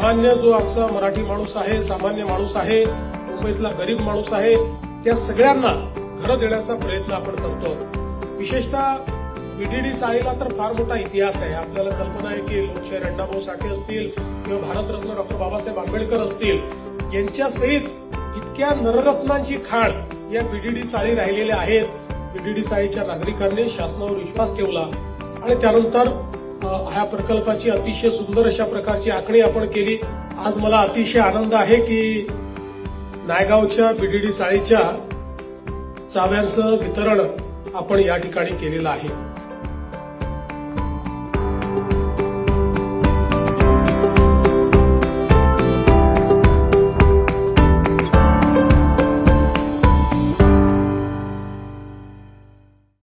सामान्य जो आमचा मराठी माणूस आहे, सामान्य माणूस आहे, मुंबईतला गरीब माणूस आहे, त्या सगळ्यांना घरं देण्याचा प्रयत्न आपण करतो। विशेषतः बीडीडी चाळीला तर फार मोठा इतिहास आहे। आपल्याला कल्पना आहे की लोकशाहीर अण्णाभाऊ साठे असतील किंवा भारतरत्न डॉक्टर बाबासाहेब आंबेडकर असतील, यांच्या सहित इतक्या नररत्नांची खाण या बीडीडी चाळी राहिलेल्या आहेत। बीडीडी चाळीच्या नागरिकांनी शासनावर विश्वास ठेवला आणि त्यानंतर ह्या प्रकल्पाची अतिशय सुंदर अशा प्रकारची आखणी आपण केली। आज मला अतिशय आनंद आहे की नायगावच्या बीडीडी चाळीच्या चाव्यांचं वितरण आपण या ठिकाणी केलेलं आहे।